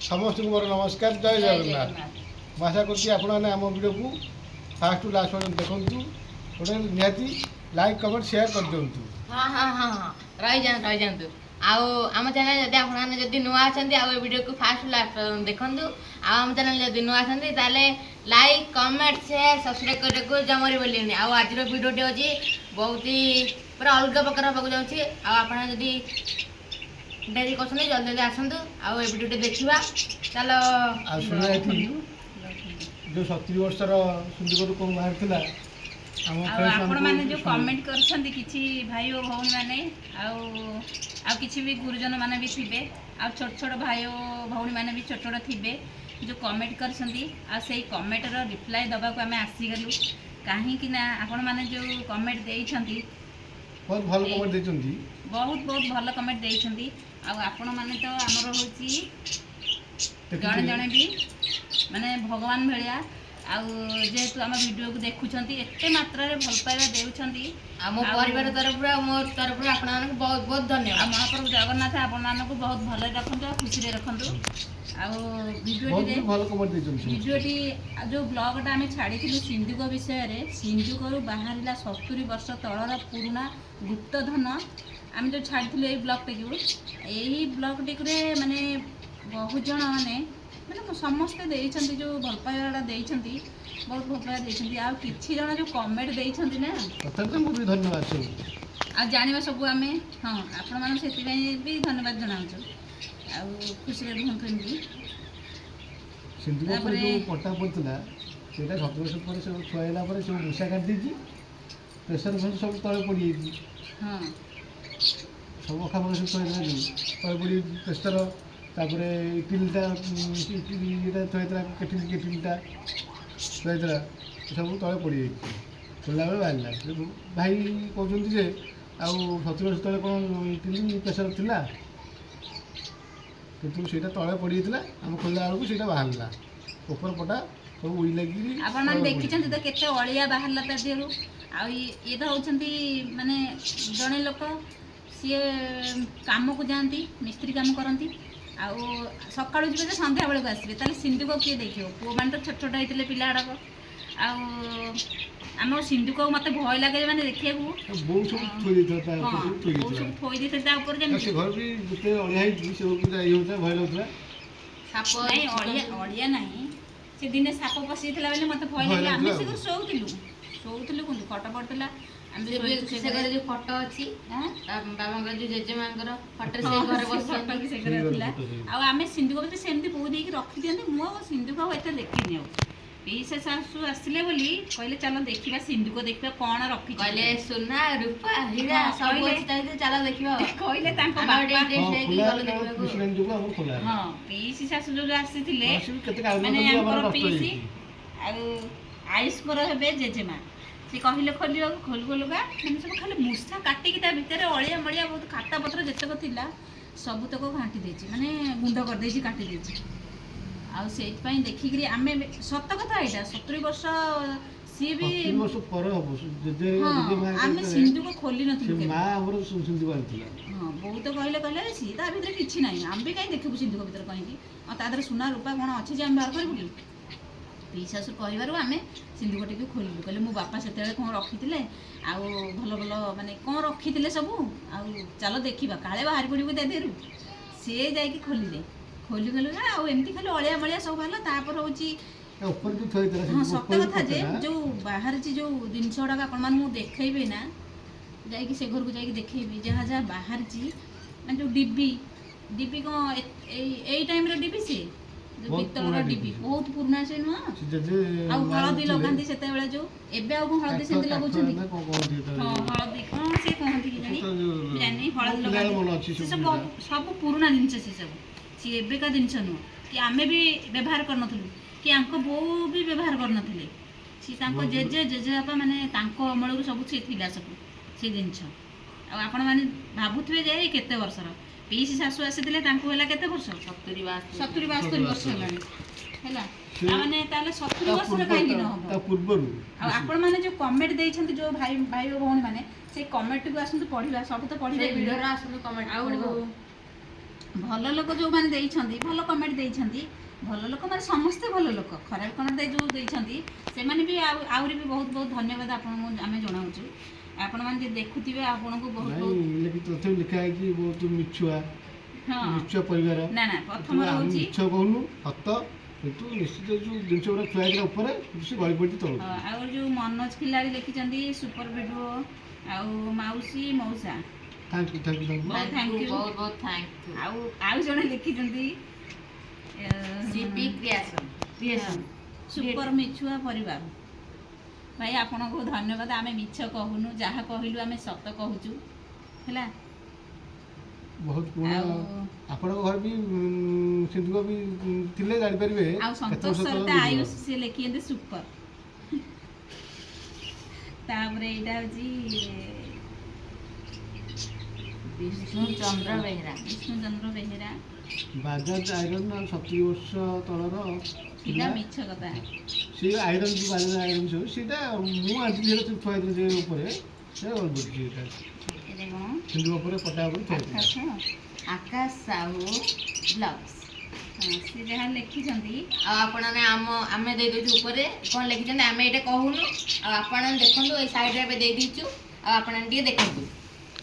समस्त को मोर नमस्कार जय जगन्नाथ। मैं आशा करती आपण मैंने आम वीडियो को फास्ट टू लास्ट पर्यटन देखूँ गोटे निहाती लाइक कमेंट शेयर कर दिंतु। हाँ हाँ हाँ हाँ रही जातु आम चैनल जब आपने जब नुआ अच्छा वीडियो को फास्ट लास्ट देखूँ आम चैनल जब नुआ अच्छा लाइक कमेंट शेयर सब्सक्राइब करने को जमरी बोलिए आज वीडियोटी अच्छी बहुत ही पूरा अलग प्रकार हाँ जाऊँगी आपड़ी डेरी कर जल्दी जल्दी आसतु वीडियो देखा चलो जो 70 वर्षर सुंदर कौन बाहर आपण मैंने जो कमेंट कर किसी भाई और भौणी मैंने आउ किसी भी गुरुजन मैंने भी थे आ छोट छोट भाई और भौणी मैंने भी छोट छोट थे जो कमेंट कर कमेंटर रिप्लाई दबा को आम आसीगलु कहीं आपण मैंने जो कमेंट देइछंती बहुत भल कमेंट देइछंती बहुत बहुत भल कमेंट देइछंती आपण मैंने तो आमर होची जड़े जड़े भी माने भगवान भाया जेहेतु आम वीडियो को देखुंत एत मात्रा भल पाइबा देउछंती आम परिवार तरफ मो तरफ आप बहुत बहुत धन्यवाद। महाप्रभु जगन्नाथ आपण को बहुत भल रखु खुशी रखु भिडियोटी जो ब्लॉगटा आम छाड़ी सिंधुक विषय सिंधुक बाहर 70 वर्ष तलर पुराना गुप्तधन आम जो छाड़ी ब्लॉगटी यही ब्लॉगटी माने बहुत जन मैंने मैंने समस्ते देइछंती जो भल पाइबाटा देइछंती बहुत भल पाइबा देइछंती आ किछि जन जो कमेंट देइछंती ना तथापि मु भी धन्यवाद आ जानिबा सब आमे हां आपण माने सेति भी धन्यवाद जनाउछु आ खुशी रे भंतुंदी सिंधु पर जो पट्टा पड़ता सेटा 7 वर्ष पर सब छुआइला पर सब मुसा काट दीजी प्रेशर भल सब तळे पड़ी हां सब अखा मन सब छुआइला तळे पड़ी प्रेशर तापरे इटिलटा इटिलटा थोइतरा केटिलटा थोइतरा सब तळे पड़ी खोला बेले बाहरला भाई कहते जे आउ 70 वर्ष तले कौन इटिल प्रेशर थिला किंतु सेटा तळे पड़ी थिला हम खोला बेलू सेटा बाहरला ऊपर पटा सब उई लगी आपण मन देखिछन तो केते अळिया बाहरला ता देहरु आ ये तो होचंती माने जणे लोक सी काम को जानती मिस्त्री काम करती आउ सका जी सन्ध्या बेलू आसवे ताले सिंधुक किए देखियो पु मान तो छोट छोट होते पिला गुड़ाक आम सिंधुक मत भय लगे मैंने देखिए अड़िया ना से दिने साप पशि मत भय लगे आम से शोलु खट पड़ता जो फटो अच्छी बाबा जो जेजेमा फटो आम सिंधुक सेमती बो दे रखी दिखती मुझे सिंधुक एत देखनी पीसा शाशु आसले बोली कहले चलो देखा सिंधुक देखा कौन रखी कहले सुना रूपा हीरा सब अच्छी चलो देखा कहले हाँ पीसी शाशु जो आसी माने पीसी आयुष हे जेजेमा सी कहले खोल खोलुका मैंने सब खाली मूसा काटिकी भितर अलिया मलिया बहुत खाता पत्र जितक थिला सबुतक घाटी देछि माने गुंड कर देछि काटी देछि आ सेइतपई देखिकरी आमे सत कथा एटा 70 वर्ष सी भी 70 वर्ष पर हो जे आमे सिंधु को खोली नथिलु के मां हमर सिंधु बांथिला हां बहुत कहले सी ता भीतर किछि नाही आम भी काई देखबु सिंधु को भीतर कहि आ तादर सुना रूपा कोन अछि जे हम बाहर करबु कि पीशाशु कहबारू आम सिंधुकटी को खोलु कहले मो बापा से कौन रखी आउ भल भल माने कौन रखी सब आउ चलो देखा काले बाहर पड़ू देहरु सी जा खोलिले खोलीगलु ना आमती खाली अलिया मलिया सब बाहर हूँ हाँ सत कथा जे जो बाहर जो जिनस गुड़ाक आपण देखी ना जा से घर को जा देखी जहाँ जहाँ बाहर जो डिब्बी डिब्बी कौन यही टाइम डिब्बी सी पितल डिब्बी बहुत पुराना से नुआ हलदी लगाती से जो एवं हलदी से लगाऊँ हाँ हलदी कौन से कहती कि जानी हलदी लगाती सब पुराना जिनस से सब सी एवं जिनस नुह कि आम भी व्यवहार करन कि आंको बो भी व्यवहार करन सी जेजे जेजेबापा माने अमल सब सी सब से जिनस आपण मैंने भावुवे जे केते वर्षर पीसी शाशु आसीले केते वर्ष 70 72 वर्ष है माने ताले 70 वर्ष कहीं न आपण माने जो कमेंट देइछंती जो भाई भाई और भौणी माने से कमेंट को आसंतु पढ़िबा सब तो पढ़िबे वीडियो रा आसंतु कमेंट ଭଲ ଲୋକ ଯେଉଁମାନେ ଦେଇଛନ୍ତି ଭଲ କମେଣ୍ଟ ଦେଇଛନ୍ତି ଭଲ ଲୋକ ମାନେ ସମସ୍ତେ ଭଲ ଲୋକ ଖରାପ କମେଣ୍ଟ ଯେଉଁ ଦେଇଛନ୍ତି ସେମାନେ ବି ଆହୁରି ବି ବହୁତ ବହୁତ ଧନ୍ୟବାଦ ଆପଣଙ୍କୁ ଆମେ ଜଣାଉଛୁ ଆପଣମାନେ ଯିଏ ଦେଖୁଥିବେ ଆପଣଙ୍କୁ ବହୁତ ବହୁତ ନାଇଁ ତଥାପି ଲେଖା ହେଇଛି ବହୁତ ମିଛୁଆ ହଁ ମିଛୁଆ ପରିବାର। ନା ନା ପ୍ରଥମରେ ଆମେ ହେଉଛି ମିଛ କହୁନୁ ସତ, କିନ୍ତୁ ନିଶ୍ଚିତ ଯୋଉ ଜିନିଷ ଗୁଡ଼ା ଥୁଆ ହେଇଥିଲା ଉପରେ ସେ ଗଳି ପଡ଼ିଛି ତଳକୁ। ଆଉ ଯେଉଁ ମନୋଜ ଖିଲାଡ଼ି ଲେଖିଛନ୍ତି ସୁପର ଭିଡ଼ିଓ ଆଉ ମାଉସୀ ମଉସା thank you thank you thank you. thank you। ବହୁତ ବହୁତ ଥ୍ୟାଙ୍କ ୟୁ। ଆଉ ଜଣେ ଲେଖିଛନ୍ତି ସିପି କ୍ରିଏସନ ସୁପର ମିଛୁଆ ପରିବାର ଭାଇ ଆପଣଙ୍କୁ ଧନ୍ୟବାଦ। ଆମେ ମିଛ କହୁନୁ ଯାହା କହିଲୁ ଆମେ ସତ କହୁଛୁ ହେଲା। ବହୁତ ପୁରୁଣା ଆଉ ଆପଣଙ୍କ ଘରେ ବି ସିନ୍ଧୁକ ବି ଥିଲେ ଜାଣିପାରିବେ। ଆଉ କେତେ ସନ୍ତୋଷ ବର୍ଷ ତଳର ସରିତା ଭିଡ଼ିଓ। ଆୟୁଷ ସେ ଲେଖିଛନ୍ତି ସୁପର। ତାପରେ ଏଇଟା ହେଉଛି ବିଷ୍ଣୁଚନ୍ଦ୍ର ବେହେରା। ବିଷ୍ଣୁଚନ୍ଦ୍ର ବେହେରା ବାଜାଜ ଆଇରନ୍ 70 ବର୍ଷ ତଳର ଥିଲା ମିଛ କଥା। ସେ ଆଇରନ୍ ଯେଉଁ ବାଜାଜ ଆଇରନ୍ ସବୁ ସେଇଟା ମୁଁ ଆଜି ଯେହେତୁ ଥୁଆ ହେଇଥିଲା ସେ ଉପରେ ସେ ଗଳି ପଡ଼ିଛି ଏଇଟା ଏଇଟା କ'ଣ ସିନ୍ଧୁକ ଉପରେ ପଟା ଉପରେ ଥୁଆ ହେଇଥିଲା। ଆକାଶ ସାହୁ ବ୍ଲଗ୍ସ। ସେ ଯାହା ଲେଖିଛନ୍ତି ଆଉ ଆପଣମାନେ ଆମେ ଦେଇଦେଉଛୁ ଉପରେ କ'ଣ ଲେଖିଛନ୍ତି ଆମେ ଏଇଟା କହୁନୁ ଆଉ ଆପଣମାନେ ଦେଖନ୍ତୁ ଏଇ ସାଇଡ଼ରେ ଏବେ ଦେଇଦେଇଛୁ ଆଉ ଆପଣମାନେ ଟିକେ ଦେଖନ୍ତୁ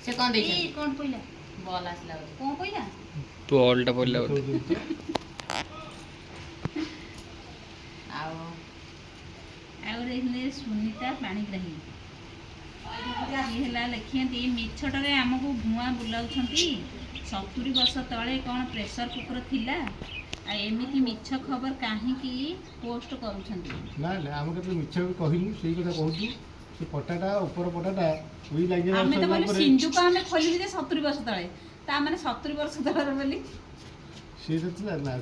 ସେ କ'ଣ ଦେଇଛନ୍ତି। କ'ଣ କହିଲା ବଲ୍ ଆସିଲା ବୋଧେ। କ'ଣ କହିଲା ବଲ୍ଟା ପଡ଼ିଲା ବୋଧେ। ଆଉ ଆଉ ଦେଖିଲେ ସୁନିତା ପାଣିଗ୍ରାହୀ ଇଏ ହେଲା ଲେଖିଛନ୍ତି ମିଛଟାରେ ଆମକୁ ଭୁଆଁ ବୁଲାଉଛନ୍ତି 70 ବର୍ଷ ତଳେ କ'ଣ ପ୍ରେସର କୁକର ଥିଲା ଆଉ ଏମିତି ମିଛ ଖବର କାହିଁକି ପୋଷ୍ଟ କରୁଛନ୍ତି। ନା ନା ଆମେ କେତେ ମିଛ ବି କହିନୁ ସେଇ କଥା କହୁଛୁ। ସେ ପଟାଟା ଉପର ପଟାଟା ଉଇ ଲାଗିବା ଆମେ ତ କହିଲୁ ପରେ ସିନ୍ଧୁକ ଆମେ ଖୋଲିବୁ ଯେ 70 ବର୍ଷ ତଳେ ତା ମାନେ 70 ବର୍ଷ ତଳର ବୋଲି ସେଇଟା ଥିଲା ନା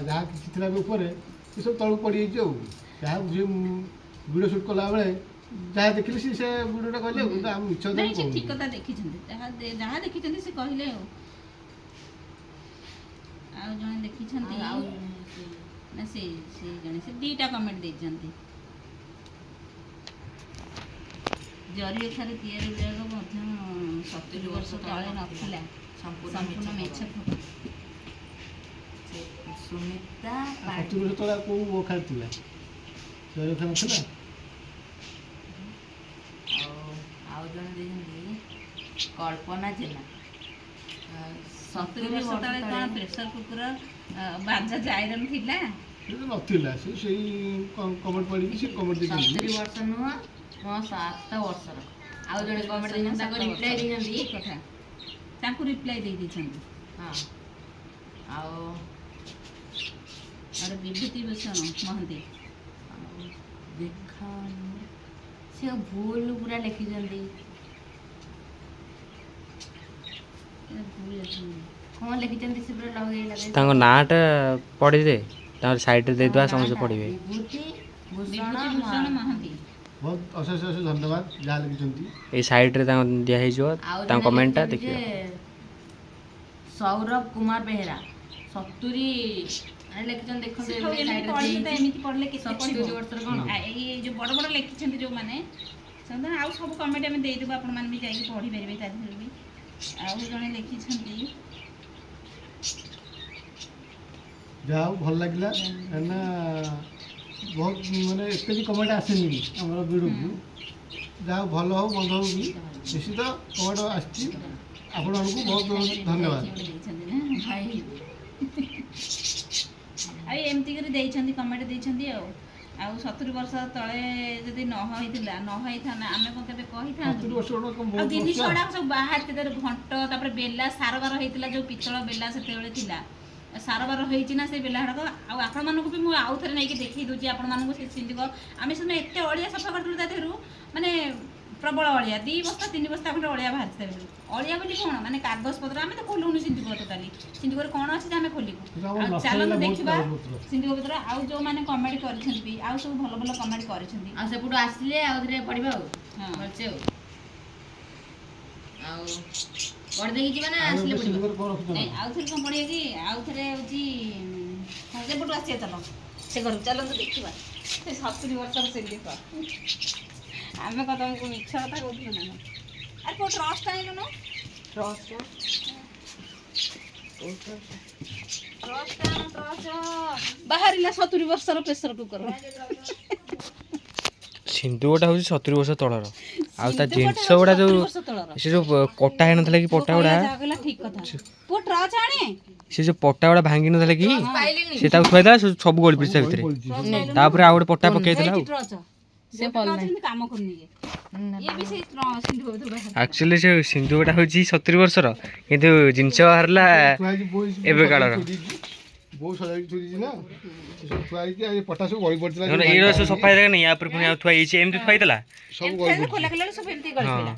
ଯାହା କିଛି ଥିଲା ବି ଉପରେ ସେ ସବୁ ତଳକୁ ପଡ଼ିଯାଇଛି। ଆଉ ଯାହା ଯିଏ ଭିଡ଼ିଓ ସୁଟ୍ କଲାବେଳେ ଯାହା ଦେଖିଲି ସେ ଭିଡ଼ିଓଟା କହିଲେ ଆଉ କିନ୍ତୁ ଆମେ ମିଛ ନାଇଁ ସେ କହୁନୁ। ଠିକ କଥା ଦେଖିଛନ୍ତି ଯାହା ଦେଖିଛନ୍ତି ସେ କହିଲେ ଆଉ ଜଣେ ଦେଖିଛନ୍ତି ଆଉ ନା ସେ ଜଣେ ସେ ଦୁଇଟା କମେଣ୍ଟ ଦେଇଛନ୍ତି ଜରିଅଖାରେ ତିଆରି ବ୍ୟାଗ ମଧ୍ୟ 70 ବର୍ଷ ତଳେ ନଥିଲା ସମ୍ପୂର୍ଣ୍ଣ ମିଛ ଖବର। ସୁନିତା 70 ବର୍ଷ ତଳେ କୋଉ ଅଖାରେ ଥିଲା ଜରିଅଖା ନଥିଲା। ଆଉ ଜଣେ ଦେଇଛନ୍ତି କଳ୍ପନା ଜେନା 70 ବର୍ଷ ତଳେ କ'ଣ ପ୍ରେସର କୁକର ବାଜାଜ ଆଇରନ୍ ଥିଲା ସେଇଟା ନଥିଲା ସେ ସେଇ କମେଣ୍ଟ ପଡ଼ିକି ସେ କମେଣ୍ଟ 70 ଦେଇଛନ୍ତି। ବର୍ଷ ନୁହଁ ମୋ 7 ବର୍ଷର। ଆଉ ଜଣେ କମେଣ୍ଟ ଦେଇଛନ୍ତି ତାକୁ ରିପ୍ଲାଏ ଦେଇଛନ୍ତି ଠିକ କଥା ତାଙ୍କୁ ରିପ୍ଲାଏ ଦେଇଛନ୍ତି। ହଁ ଆଉ ଆଉ ବିଭୂତି ଭୂଷଣ ମହାନ୍ତି ଦେଖା ସେ ଭୁଲ ପୁରା ଲେଖିଛନ୍ତି ଭୁଲ ଅଛି କ'ଣ ଲେଖିଛନ୍ତି ସେ ପୁରା ଲଗେଇ ତାଙ୍କ ନାଁଟା ପଢ଼ିଦେ ତାଙ୍କର ସାଇଡ଼ରେ ଦେଇଦେବା ସମସ୍ତେ ପଢ଼ିବେ। ବିଭୂତି ବିଭୂତି ଭୂଷଣ ଭୂଷଣ ମହାନ୍ତି ବହୁତ ଅଶେଷ ଅଶେଷ ଧନ୍ୟବାଦ ଯାହା ଲେଖିଛନ୍ତି। ଏଇ ସାଇଡ଼ରେ ତାଙ୍କ ଦିଆହେଇଯିବ ଆଉ ତାଙ୍କ ଜଣେ କମେଣ୍ଟଟା ଲେଖିଛନ୍ତି ଦେଖିବ। ଯେ ସୌରଭ କୁମାର ବେହେରା 70 ଲେଖିଛନ୍ତି ଦେଖନ୍ତୁ ସେ ଏବେ ଏମିତି ସାଇଡ଼ରେ ପଢ଼ିଲେ ତ ଦେଇଛି। ଏମିତି ପଢ଼ିଲେ କେତେ 70 ପଢ଼ିବ ବର୍ଷର କ'ଣ ଏଇ ଯୋଉ ବଡ଼ ବଡ଼ ଲେଖିଛନ୍ତି ଯୋଉମାନେ ସେମାନେ ଆଉ ସବୁ କମେଣ୍ଟ ଆମେ ଦେଇଦେବୁ ଆପଣମାନେ ବି ଯାଇକି ପଢ଼ିପାରିବେ ତା ଦେହରେ ବି। ଆଉ ଜଣେ ଲେଖିଛନ୍ତି ଯାହା ହଉ ଭଲ ଲାଗିଲା କାହିଁକିନା ବହୁତ ମାନେ ଏତେ ବି କମେଣ୍ଟ ଆସିନି ଆମର ଭିଡ଼ିଓକୁ। ଯାହା ହଉ ଭଲ ହଉ ମନ୍ଦ ହଉ ବି ନିଶ୍ଚିତ କମେଣ୍ଟ ଆସିଛି। ଆପଣମାନଙ୍କୁ ବହୁତ ବହୁତ ଧନ୍ୟବାଦ। ଦେଇଛନ୍ତି ନା ଭାଇ ଆଉ ଏମିତି କରି ଦେଇଛନ୍ତି କମେଣ୍ଟ ଦେଇଛନ୍ତି ଆଉ 70 ବର୍ଷ ତଳେ ଯଦି ନ ହେଇଥାନ୍ତା ଆମେ କ'ଣ କେବେ 70 କହିଥାନ୍ତୁ। ବର୍ଷ ଗୋଟେ କ'ଣ ଆଉ ବହୁତ ଜିନିଷ ବର୍ଷ। ଗୁଡ଼ାକ ସବୁ ବାହାରିଛି ତାର ଘଣ୍ଟ ତାପରେ ବେଲା ସାରବାର ହେଇଥିଲା ଯୋଉ ପିତ୍ତଳ ବେଲା ସେତେବେଳେ ଥିଲା ସାରବାର ହେଇଛି ନା ସେଇ ବେଲା ଗୁଡ଼ାକ। ଆଉ ଆପଣମାନଙ୍କୁ ବି ମୁଁ ଆଉ ଥରେ ନେଇକି ଦେଖେଇ ଦେଉଛି ଆପଣମାନଙ୍କୁ ସେ ସିନ୍ଧୁକ ଆମେ ସେଦିନ ଏତେ ଅଳିଆ ସଫା କରିଥିଲୁ ତା ଦେହରୁ ମାନେ ପ୍ରବଳ ଅଳିଆ 2 ବସ୍ତା 3 ବସ୍ତା ଖଣ୍ଡେ ଅଳିଆ ବାହାରିଛି ତା ଭିତରୁ। ଅଳିଆ ବୋଲି କ'ଣ ମାନେ କାଗଜପତ୍ର ଆମେ ତ ଖୋଲୁନି ସିନ୍ଧୁକ ଟୋଟାଲି ସିନ୍ଧୁକରେ କ'ଣ ଅଛି ଯେ ଆମେ ଖୋଲିବୁ। କିନ୍ତୁ ଆମର ଆଉ ନଷ୍ଟ ଚାଲନ୍ତୁ ହେଇଗଲା ବହୁତ ଦେଖିବା କାଗଜପତ୍ର। ସିନ୍ଧୁକ ପତ୍ର ଆଉ ଯୋଉମାନେ କମେଣ୍ଟ କରିଛନ୍ତି ବି ଆଉ ସବୁ ଭଲ ଭଲ କମେଣ୍ଟ କରିଛନ୍ତି। ଆଉ ସେପଟୁ ଆସିଲେ ଆଉ ଥରେ ପଢ଼ିବା ଆଉ ହଁ ଭଲସେ ଆଉ ପଢ଼ିଦେଇକି ଯିବା ନା ଆଉ ଆସିଲେ ଗୋଟେ ପଢ଼ିବା। ସିନ୍ଧୁକରେ କ'ଣ ରଖିଛ? ନାଇଁ ଆଉ ଥରେ କ'ଣ ପଡ଼ିବା କି ଆଉ ଥରେ ହେଉଛି ସେପଟୁ ଆସିବା ଚାଲ ସେ ଘରକୁ ଚାଲନ୍ତୁ ଦେଖିବା ସେ 70 ବର୍ଷର ସିନ୍ଧୁକ। ଆମେ କ'ଣ ତମକୁ ମିଛ କଥା କହୁଥିଲୁ ନା ଆରେ କେଉଁ ଟ୍ରଷ୍ଟ ଆଣିଲୁନୁ ବାହାରିଲା 70 ବର୍ଷର ପ୍ରେସର କୁକର। ସିନ୍ଦୁକଟା ହଉଛି 70 ବର୍ଷ ତଳର। ଆଉ ତା ଜିନିଷ ଗୁଡା ଯୋଉ ସେ ଯୋଉ କଟା ହେଇନଥିଲା କି ପଟା ଗୁଡା, ଠିକ କଥା। ପୁଅ ଟ୍ରଚ ଆଣେ। ସେ ଯୋଉ ପଟା ଗୁଡା ଭାଙ୍ଗି ନଥିଲା କି ପାଇଲିନି ସେ ତାକୁ ଥୁଆଇଥିଲା ସବୁ ଗଳି ପଡିଛି ତା ଭିତରେ। ତାପରେ ଆଉ ଗୋଟେ ପଟା ପକେଇଥିଲା ଆଉ। ଟ୍ରଚ ସେ କାମ କରୁନି ଇଏ ବି ସେଇ ସିନ୍ଦୁକ ଭିତରୁ ବାହାରିଲା। ଆକ୍ଚୁଆଲି ସେ ସିନ୍ଦୁକଟା ହଉଛି 70 ବର୍ଷର, କିନ୍ତୁ ଜିନିଷ ବାହାରିଲା ଥୁଆ ହେଇଛି ଏବେ କାଳର। ବୋଉ ସଜାଇକି ଥୋଇ ଦେଇଛି ନା, ସେ ସବୁ ଥୁଆ ହେଇକି ଆଉ ଏ ପଟା ସବୁ ଗଳି ପଡ଼ିଥିଲା। ଏଇଟା ସବୁ ସଫା ହେଇଥିଲା ନାହିଁ, ୟା ଉପରେ ପୁଣି ଆଉ ଥୁଆ ହେଇଛି, ଏମିତି ଥୁଆ ହେଇଥିଲା। ସବୁ ଗଳି ପଡ଼ିଛି, ଖୋଲା ଖୋଲା ସବୁ ଏମିତି ଗଳି ପଇଲା।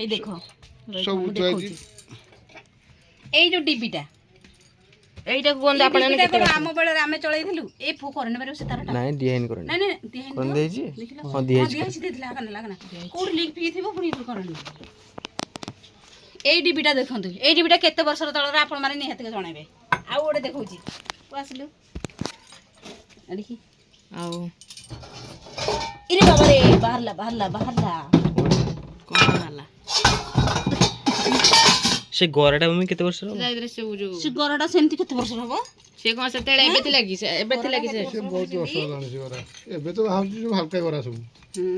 ଏଇ ଦେଖ ସବୁ ମୁଁ ଥୁଆ ହେଇଛି। ଦେଖଉଛି। ଏଇ ଯୋଉ ଡିବିଟା ଏଇଟାକୁ କୁହନ୍ତୁ ଆପଣ ଡିବିଟା କଣ ଆମ ବେଳରେ ଆମେ ଚଳେଇଥିଲୁ। ଏଇ ଫୁ କରେଣ୍ଟ ମାରିବ ସେ ତାରଟା। ନାଇଁ ଦିଆ ହେଇନି କରେଣ୍ଟ। ନାଇଁ ନାଇଁ ଦିଆହେଇନି କରେଣ୍ଟ ତ। ଦେଇଛି? ଦେଖିଲ? ହଁ ଦିଆହେଇଛି। ଦିଆହେଇଛି ଦେଇଥିଲା ଲାଗନା କୋଉଠି ଲିକ୍ ଫିକ୍ ଥିବ ପୁଣି ଏଥିରୁ କରେଣ୍ଟ ମାରିବ। ଏଇ ଡିବିଟା ଦେଖନ୍ତୁ, ଏଇ ଡିବିଟା କେତେ ବର୍ଷର ତଳର ଆପଣ ମାନେ ନିହାତି ଜଣାଇବେ। ଆଉ ଗୋଟେ ଦେଖଉଛି, ତୁ ଆସିଲୁ ଏଠିକି। ଆଉ ଇରେ ବାବା ରେ, ବାହାରିଲା ବାହାରିଲା ବାହାରିଲା। କଣ ହେଲା ସେ ଗରାଟା ମମି କେତେ ବର୍ଷର? ସବୁ ଯୋଉ ସେ ଗରଟା ସେମିତି କେତେ ବର୍ଷର ହବ? ସେ କଣ ସେତେବେଳେ ଏବେ ଥିଲା କି ଏବେ ଥିଲା କି ସେ ସେ ବହୁତ ବର୍ଷ ହେଲାଣି ସେ ଗରା। ଏବେ ତ ବାହାରୁଛି ସବୁ ହାଲକା ଗରା ସବୁ।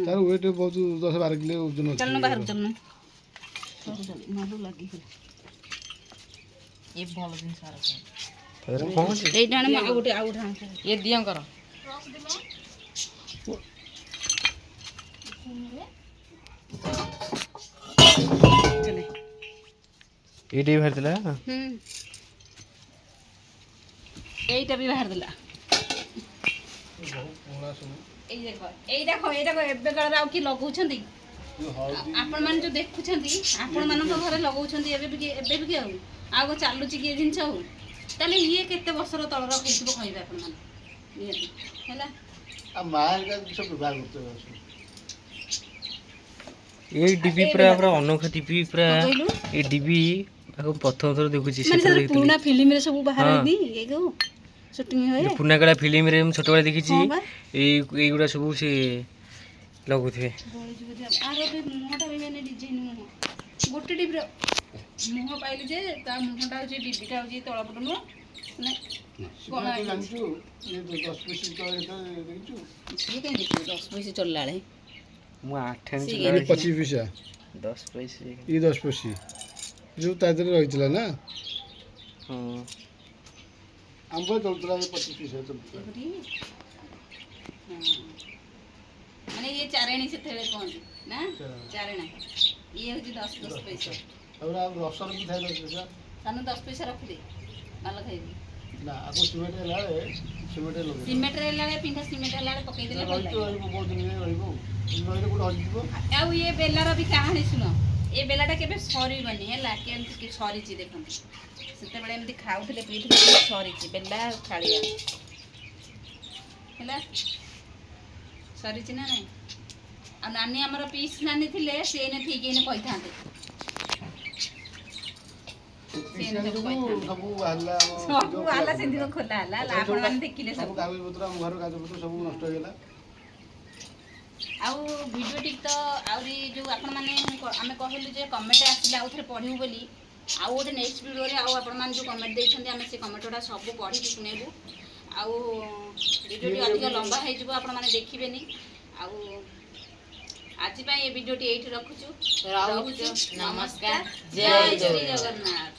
ତାର ୱେଟ୍ ବହୁତ 10-12 କିଲୋ ଓଜନ ଅଛି। ଚାଲୁନ ବାହାରକୁ ଚାଲୁନ। ମାରୁ ଲାଗିଗଲା। ଏ ଭଲ ଜିନିଷ ଏଇଟା ଆଣେ, ଆଉ ଗୋଟେ ଆଣେ। ଇଏ ଦିଅଙ୍କର ଏଇଟା ବି ବାହାରିଥିଲା। ଏଇଟା ବି ବାହାରିଥିଲା। ଏଇ ଦେଖ ଏଇଟା ଏବେ କାଳରେ ଆଉ କିଏ ଲଗାଉଛନ୍ତି? ଆପଣ ମାନେ ଯୋଉ ଦେଖୁଛନ୍ତି, ଆପଣ ମାନଙ୍କ ଘରେ ଲଗାଉଛନ୍ତି ଏବେ ବି କି ଆଉ କଣ ଚାଲୁଛି କି ଏ ଜିନିଷ ଆଉ? ତାହେଲେ ଇଏ କେତେ ବର୍ଷର ତଳର ହେଇଥିବ କହିବେ ଆପଣ ମାନେ ନିହାତି ହେଲା। ଏଇ ଡିବି ପୁରା ଅନୋଖା ଡିବି ପୁରା। ଏଇ ଡିବି ପ୍ରଥମ ଥର ଦେଖୁଛି। ମାନେ ପୁରୁଣା ଫିଲ୍ମରେ ସବୁ ବାହାରେନି ଏଇକୁ ସୁଟିଂ ହୁଏ। ପୁରୁଣା କାଳିଆ ଫିଲ୍ମରେ ମୁଁ ଛୋଟବେଳେ ଦେଖିଛି। ହଁ ବା। ଏଇଗୁଡ଼ା ସବୁ ସେ ଲଗୁଥିବେ। ଆର ବି ମୁହଁଟା ବି ମାନେ ଡିଜାଇନ ମୁହଁ। ଗୋଟେ ଡିବିର ମୁହଁ ପାଇଲି ଯେ ତା ମୁହଁଟା ହଉଛି ଡିବିଟା ହଉଛି ତଳପଟ ନୁହଁ ମାନେ କଣ ଜାଣିଛୁ 10 ପିସ୍ ତଳେ ଦେଖିଛୁ? ସିଏ କାହିଁ ଦେଖିବ 10 ପଇସା ଚଳିଲା ବେଳେ। ମୁଁ 8 ସେ ଇଞ୍ଚ 25 ପଇସା 10 ପଇସା। ଇଏ 10 ପଇସା ଯୋଉ ତା ଦେହରେ ରହିଥିଲା ନା। ହଁ ଆମ୍ବ ଚଳୁଥିଲା 25 ପଇସା ଚଳୁଥିଲା। ମାନେ ଇଏ ଚାରେଣୀ ସେତେବେଳେ କହନ୍ତି ନା, ଚାରେଣା। ଇଏ ହଉଛି 10 ପଇସା। ତାପରେ ଆଉ ରସର ବି ଥାଏ 10 ପଇସା। ସାନୁ 10 ପଇସା ରଖିଦେ, ମାଲ ଖାଇବି। ନା ଆଗ ସିମେଣ୍ଟ ହେଲା ବେଳେ ଲଗେଇ ସିମେଣ୍ଟରେ ହେଲା ବେଳେ ପିଣ୍ଢା ସିମେଣ୍ଟ ହେଲା ବେଳେ ପକେଇଦେଲେ ଭଲ ଲାଗିବ। ରହିବ ବହୁତ ଦିନ ଯାଏଁ ରହିବ। ରହିଲେ କୋଉଠି ହଜିଯିବ। ଆଉ ଇଏ ବେଲାର ବି କାହାଣୀ ଶୁଣ। ଏ ବେଲାଟା କେବେ ସରିବନି ହେଲା। କେମିତି ସରିଛି ଦେଖନ୍ତୁ। ସେତେବେଳେ ଏମିତି ଖାଉଥିଲେ ପିଉଥିଲେ ସରିଛି ବେଲା ଥାଳିଆ ହେଲା। ସରିଛି ନା ନାଇଁ? ଆଉ ନାନୀ ଆମର ପିସ୍ ନାନୀ ଥିଲେ ସେ ଏଇନେ ଠିକ ଏଇନେ କହିଥାନ୍ତେ। ସବୁ ବାହାରିଲା ସିନ୍ଧିବ ଖୋଲା ହେଲା ଆପଣ ମାନେ ଦେଖିଲେ ସବୁ କାଗଜପତ୍ର ଆମ ଘର କାଗଜପତ୍ର ସବୁ ନଷ୍ଟ ହେଇଗଲା। ଆଉ ଭିଡ଼ିଓଟି ତ ଆହୁରି ଯେଉଁ ଆପଣମାନେ ଆମେ କହିଲୁ ଯେ କମେଣ୍ଟ ଆସିଲେ ଆଉ ଥରେ ପଢ଼ିବୁ ବୋଲି। ଆଉ ଗୋଟେ ନେକ୍ସଟ ଭିଡ଼ିଓରେ ଆଉ ଆପଣମାନେ ଯେଉଁ କମେଣ୍ଟ ଦେଇଛନ୍ତି ଆମେ ସେ କମେଣ୍ଟ ଗୁଡ଼ା ସବୁ ପଢ଼ିକି ଶୁଣେଇବୁ। ଆଉ ଭିଡ଼ିଓଟି ଅଧିକ ଲମ୍ବା ହେଇଯିବ, ଆପଣମାନେ ଦେଖିବେନି। ଆଉ ଆଜି ପାଇଁ ଏ ଭିଡ଼ିଓଟି ଏଇଠି ରଖୁଛୁ। ରହୁଛୁ। ନମସ୍କାର। ଜୟ ଶ୍ରୀ ଜଗନ୍ନାଥ।